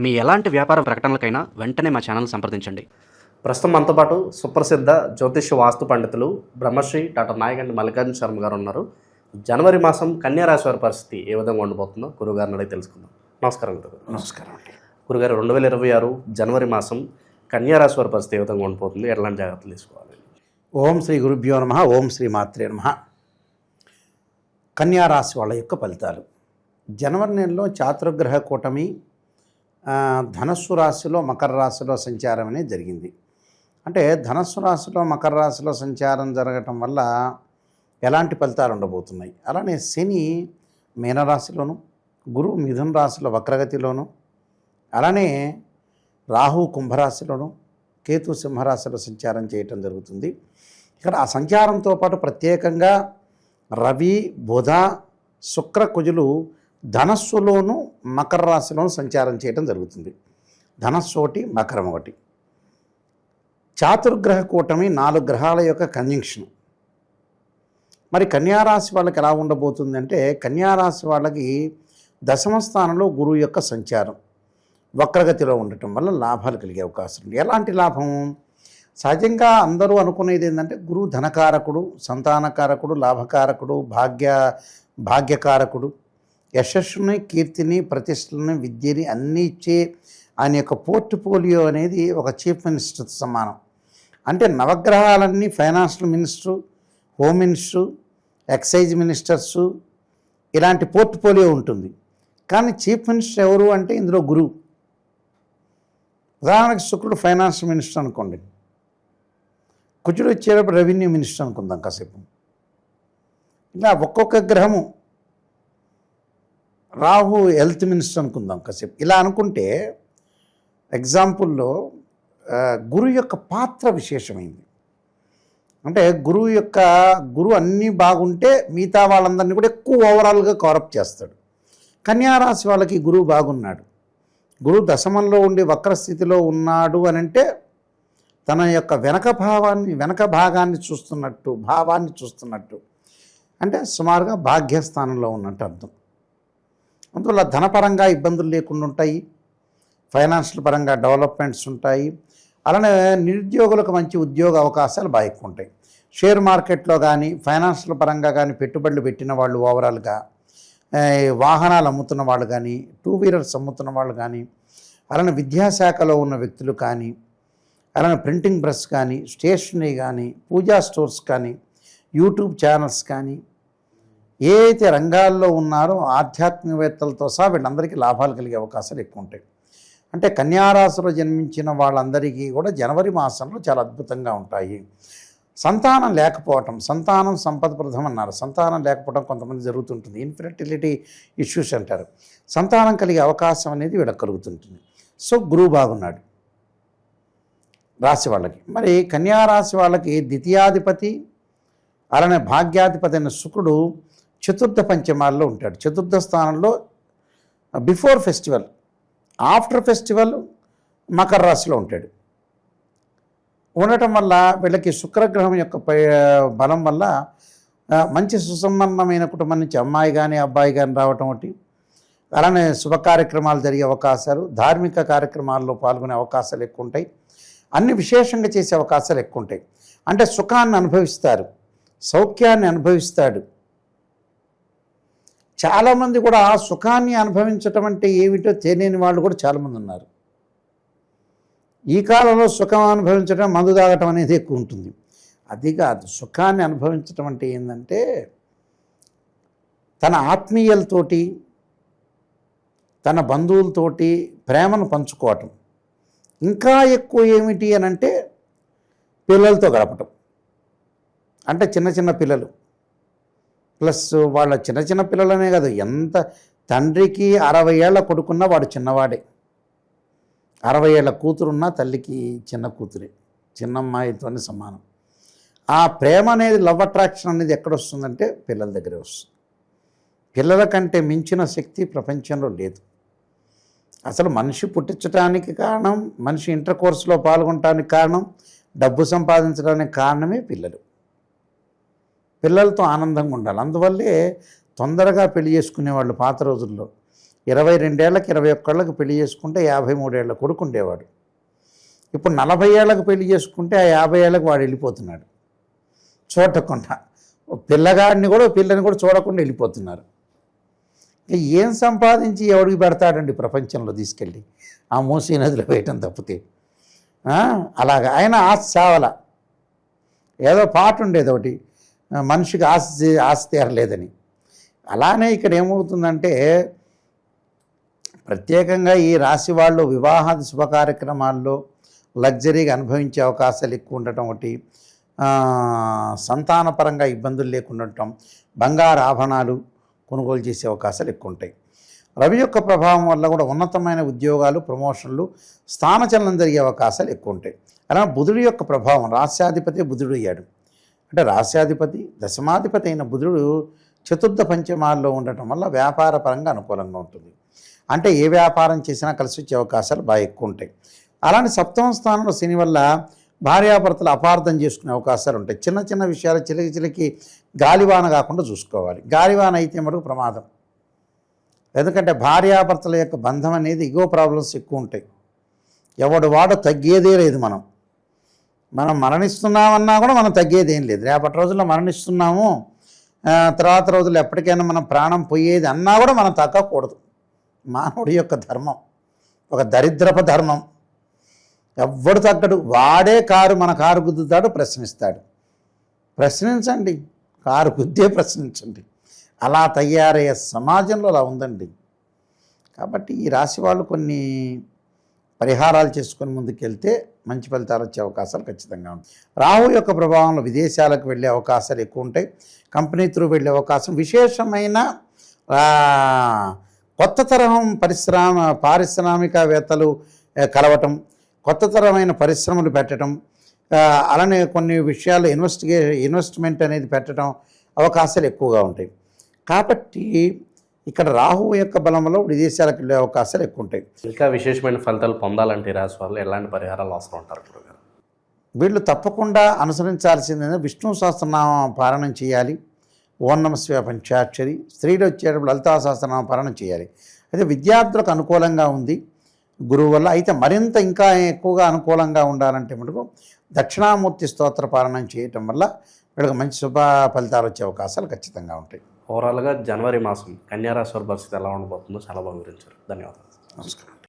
మీ ఎలాంటి వ్యాపార ప్రకటనలకైనా వెంటనే మా ఛానల్ సంప్రదించండి. ప్రస్తుతం మనతో పాటు సుప్రసిద్ధ జ్యోతిష్య వాస్తు పండితులు బ్రహ్మశ్రీ డాక్టర్ నాయకంటి మల్లికార్జున శర్మ గారు ఉన్నారు. జనవరి మాసం కన్యా రాశి వారి పరిస్థితి ఏ విధంగా ఉండబోతుందో గురుగారిని అడిగి తెలుసుకుందాం. నమస్కారం గురుగారు. నమస్కారం అండి. గురుగారు, 2026 జనవరి మాసం కన్యా రాశి వారి పరిస్థితి ఏ విధంగా ఉండబోతుంది, ఎలాంటి జాగ్రత్తలు తీసుకోవాలి? ఓం శ్రీ గురుభ్యో నమః. ఓం శ్రీ మాత్రే నమః. కన్యా రాశి వాళ్ళ యొక్క ఫలితాలు. జనవరి నెలలో చాతుర్గ్రహ కూటమి ధనస్సు రాశిలో మకర రాశిలో సంచారం అనేది జరిగింది. అంటే ధనస్సు రాశిలో మకర రాశిలో సంచారం జరగటం వల్ల ఎలాంటి ఫలితాలు ఉండబోతున్నాయి, అలానే శని మీనరాశిలోను, గురువు మిథున రాశిలో వక్రగతిలోను, అలానే రాహు కుంభరాశిలోను, కేతు సింహరాశిలో సంచారం చేయటం జరుగుతుంది. ఇక్కడ ఆ సంచారంతో పాటు ప్రత్యేకంగా రవి, బుధ, శుక్ర, కుజులు ధనస్సులోను మకర రాశిలోను సంచారం చేయడం జరుగుతుంది. ధనస్సు ఒకటి, మకరం ఒకటి. చాతుర్గ్రహ కూటమి 4 గ్రహాల యొక్క కంజంక్షన్. మరి కన్యారాశి వాళ్ళకి ఎలా ఉండబోతుంది అంటే, కన్యారాశి వాళ్ళకి దశమ స్థానంలో గురువు యొక్క సంచారం వక్రగతిలో ఉండటం వల్ల లాభాలు కలిగే అవకాశం ఉంది. ఎలాంటి లాభం? సహజంగా అందరూ అనుకునేది ఏంటంటే, గురువు ధనకారకుడు, సంతానకారకుడు, లాభకారకుడు, భాగ్యకారకుడు, యశస్సుని, కీర్తిని, ప్రతిష్టలని, విద్యని అన్నీ ఇచ్చే ఆయన యొక్క పోర్ట్ఫోలియో అనేది ఒక చీఫ్ మినిస్టర్తో సమానం. అంటే నవగ్రహాలన్నీ financial minister, home minister, excise ministers, ఇలాంటి పోర్ట్ఫోలియో ఉంటుంది. కానీ చీఫ్ మినిస్టర్ ఎవరు అంటే ఇందులో గురువు. ఉదాహరణకి శుక్రుడు ఫైనాన్స్ మినిస్టర్ అనుకోండి, కుజుడు వచ్చేటప్పుడు రెవెన్యూ మినిస్టర్ అనుకుందాం కాసేపు. ఇలా ఒక్కొక్క గ్రహము, రాహు హెల్త్ మినిస్టర్ అనుకుందాం కాసేపు. ఇలా అనుకుంటే ఎగ్జాంపుల్లో గురువు యొక్క పాత్ర విశేషమైంది. అంటే గురువు అన్నీ బాగుంటే మిగతా వాళ్ళందరినీ కూడా ఎక్కువ ఓవరాల్గా కవరప్ చేస్తాడు. కన్యారాశి వాళ్ళకి గురువు బాగున్నాడు, గురువు దశమంలో ఉండి వక్రస్థితిలో ఉన్నాడు అని అంటే తన యొక్క వెనక భాగాన్ని చూస్తున్నట్టు, అంటే సుమారుగా భాగ్యస్థానంలో ఉన్నట్టు అర్థం. అందువల్ల ధనపరంగా ఇబ్బందులు లేకుండా ఉంటాయి, ఫైనాన్షియల్ పరంగా డెవలప్మెంట్స్ ఉంటాయి. అలానే నిరుద్యోగులకు మంచి ఉద్యోగ అవకాశాలు బాగా ఎక్కువ ఉంటాయి. షేర్ మార్కెట్లో కానీ ఫైనాన్షియల్ పరంగా కానీ పెట్టుబడులు పెట్టిన వాళ్ళు, ఓవరాల్గా వాహనాలు అమ్ముతున్న వాళ్ళు కానీ, 2 వీలర్స్ అమ్ముతున్న వాళ్ళు కానీ, అలానే విద్యాశాఖలో ఉన్న వ్యక్తులు కానీ, అలానే ప్రింటింగ్ ప్రెస్ కానీ, స్టేషనరీ కానీ, పూజా స్టోర్స్ కానీ, యూట్యూబ్ ఛానల్స్ కానీ, ఏ అయితే రంగాల్లో ఉన్నారో ఆధ్యాత్మికవేత్తలతో సహా వీళ్ళందరికీ లాభాలు కలిగే అవకాశాలు ఎక్కువ ఉంటాయి. అంటే కన్యారాశిలో జన్మించిన వాళ్ళందరికీ కూడా జనవరి మాసంలో చాలా అద్భుతంగా ఉంటాయి. సంతానం లేకపోవటం, సంతానం సంపదప్రదం అన్నారు. సంతానం లేకపోవడం కొంతమంది జరుగుతుంటుంది, ఇన్ఫెర్టిలిటీ ఇష్యూస్ అంటారు. సంతానం కలిగే అవకాశం అనేది వీళ్ళకి కలుగుతుంటుంది. సో గురువు బాగున్నాడు రాశి వాళ్ళకి. మరి కన్యారాశి వాళ్ళకి ద్వితీయాధిపతి అలానే భాగ్యాధిపతి అయిన శుక్రుడు చతుర్థ పంచమాల్లో ఉంటాడు. చతుర్థ స్థానంలో before festival, after festival Makar రాశిలో ఉంటాడు. ఉండటం వల్ల వీళ్ళకి శుక్రగ్రహం యొక్క బలం వల్ల మంచి సుసంపన్నమైన కుటుంబం నుంచి అమ్మాయి కానీ అబ్బాయి కానీ రావటం ఒకటి, అలానే శుభ కార్యక్రమాలు జరిగే అవకాశాలు, ధార్మిక కార్యక్రమాల్లో పాల్గొనే అవకాశాలు ఎక్కువ ఉంటాయి. అన్ని విశేషంగా చేసే అవకాశాలు ఎక్కువ ఉంటాయి. అంటే సుఖాన్ని అనుభవిస్తారు, సౌఖ్యాన్ని అనుభవిస్తాడు. చాలామంది కూడా సుఖాన్ని అనుభవించటం అంటే ఏమిటో తెలియని వాళ్ళు కూడా చాలామంది ఉన్నారు. ఈ కాలంలో సుఖం అనుభవించడం, మందు తాగటం అనేది ఎక్కువ ఉంటుంది. అది కాదు, సుఖాన్ని అనుభవించటం అంటే ఏంటంటే తన ఆత్మీయులతోటి, తన బంధువులతోటి ప్రేమను పంచుకోవటం. ఇంకా ఎక్కువ ఏమిటి అని అంటే పిల్లలతో గడపటం. అంటే చిన్న పిల్లలు ప్లస్ వాళ్ళ చిన్న పిల్లలనే కాదు, ఎంత తండ్రికి 60 ఏళ్ల కొడుకున్నా వాడు చిన్నవాడే, 60 ఏళ్ల కూతురున్నా తల్లికి చిన్న కూతురే, చిన్నమ్మాయితోనే సమానం. ఆ ప్రేమ అనేది, లవ్ అట్రాక్షన్ అనేది ఎక్కడొస్తుందంటే పిల్లల దగ్గరే వస్తుంది. పిల్లల కంటే మించిన శక్తి ప్రపంచంలో లేదు. అసలు మనిషి పుట్టించడానికి కారణం, మనిషి ఇంటర్ కోర్సులో పాల్గొనడానికి కారణం, డబ్బు సంపాదించడానికి కారణమే పిల్లలు. పిల్లలతో ఆనందంగా ఉండాలి. అందువల్లే తొందరగా పెళ్లి చేసుకునేవాళ్ళు పాత రోజుల్లో. 22 ఏళ్ళకి 21 పెళ్లి చేసుకుంటే 53 ఏళ్ళ కొడుకు ఉండేవాడు. ఇప్పుడు 40 ఏళ్ళకు పెళ్లి చేసుకుంటే ఆ 50 ఏళ్ళకి వాడు వెళ్ళిపోతున్నాడు చూడకుండా. పిల్లని కూడా చూడకుండా వెళ్ళిపోతున్నారు. ఏం సంపాదించి ఎవడికి పెడతాడండి ప్రపంచంలో తీసుకెళ్ళి ఆ మూసీ నదిలో వేయటం తప్పితే. అలాగా ఆయన ఆస్తి చావల. ఏదో పాట ఉండేది ఒకటి, మనిషికి ఆస్తి తీరలేదని. అలానే ఇక్కడ ఏమవుతుందంటే ప్రత్యేకంగా ఈ రాశి వాళ్ళు వివాహాది శుభ కార్యక్రమాల్లో లగ్జరీగా అనుభవించే అవకాశాలు ఎక్కువ ఉండటం ఒకటి, సంతానపరంగా ఇబ్బందులు లేకుండా ఉండటం, బంగారు ఆభరణాలు కొనుగోలు చేసే అవకాశాలు ఎక్కువ ఉంటాయి. రవి యొక్క ప్రభావం వల్ల కూడా ఉన్నతమైన ఉద్యోగాలు, ప్రమోషన్లు, స్థానచలనం జరిగే అవకాశాలు ఎక్కువ ఉంటాయి. అలా బుధుడి యొక్క ప్రభావం, రాస్యాధిపతి బుధుడు అయ్యాడు. అంటే రాస్యాధిపతి దశమాధిపతి అయిన బుధుడు చతుర్థ పంచమాల్లో ఉండటం వల్ల వ్యాపార పరంగా అనుకూలంగా ఉంటుంది. అంటే ఏ వ్యాపారం చేసినా కలిసి వచ్చే అవకాశాలు బాగా ఎక్కువ ఉంటాయి. అలాంటి సప్తమ స్థానంలో శని వల్ల భార్యాభర్తలు అపార్థం చేసుకునే అవకాశాలు ఉంటాయి. చిన్న చిన్న విషయాలు చిలికి గాలివాన కాకుండా చూసుకోవాలి. గాలివాన అయితే మటుకు ప్రమాదం. ఎందుకంటే భార్యాభర్తల యొక్క బంధం అనేది ఇగో ప్రాబ్లమ్స్ ఎక్కువ ఉంటాయి. ఎవడు వాడు తగ్గేదే లేదు. మనం మరణిస్తున్నామన్నా కూడా మనం తగ్గేదేం లేదు. రేపటి రోజుల్లో మరణిస్తున్నాము, తర్వాత రోజుల్లో ఎప్పటికైనా మనం ప్రాణం పోయేది అన్నా కూడా మనం తగ్గకూడదు. మానవుడి యొక్క ధర్మం ఒక దరిద్రపు ధర్మం. ఎవ్వడు తగ్గడు. వాడే మన కారు గుద్దుతాడు, ప్రశ్నిస్తాడు. ప్రశ్నించండి, కారు గుద్దే ప్రశ్నించండి. అలా తయారయ్యే సమాజంలో అలా ఉందండి. కాబట్టి ఈ రాశి వాళ్ళు కొన్ని పరిహారాలు చేసుకొని ముందుకెళ్తే మంచి ఫలితాలు వచ్చే అవకాశాలు ఖచ్చితంగా ఉంటాయి. రాహు యొక్క ప్రభావంలో విదేశాలకు వెళ్ళే అవకాశాలు ఎక్కువ ఉంటాయి. కంపెనీ త్రూ వెళ్ళే అవకాశం, విశేషమైన కొత్త తరహం పారిశ్రామికవేత్తలు కలవటం, కొత్త తరమైన పరిశ్రమలు పెట్టడం, అలానే కొన్ని విషయాలు ఇన్వెస్ట్మెంట్ అనేది పెట్టడం అవకాశాలు ఎక్కువగా ఉంటాయి. కాబట్టి ఇక్కడ రాహు యొక్క బలంలో విదేశాలకు వెళ్ళే అవకాశాలు ఎక్కువ ఉంటాయి. ఇంకా విశేషమైన ఫలితాలు పొందాలంటే ఈ రాశి వాళ్ళు ఎలాంటి పరిహారాలు అవసరం ఉంటారు గురుగారు? వీళ్ళు తప్పకుండా అనుసరించాల్సింది విష్ణు సహస్రనామ పారాయణం చేయాలి. ఓం నమః శివాయ పంచాక్షరి. స్త్రీలు వచ్చేటప్పుడు లలితా సహస్రనామ పారాయణం చేయాలి. అయితే విద్యార్థులకు అనుకూలంగా ఉంది గురువు వల్ల. అయితే మరింత ఇంకా ఎక్కువగా అనుకూలంగా ఉండాలంటే మటుకు దక్షిణామూర్తి స్తోత్ర పారాయణం చేయటం వల్ల వీళ్ళకి మంచి శుభ ఫలితాలు వచ్చే అవకాశాలు ఖచ్చితంగా ఉంటాయి. ఓవరాల్గా జనవరి మాసం కన్యా రాశి వారి పరిస్థితి ఎలా ఉండబోతుందో చాలా బాగా వివరించారు. ధన్యవాదాలు. నమస్కారం.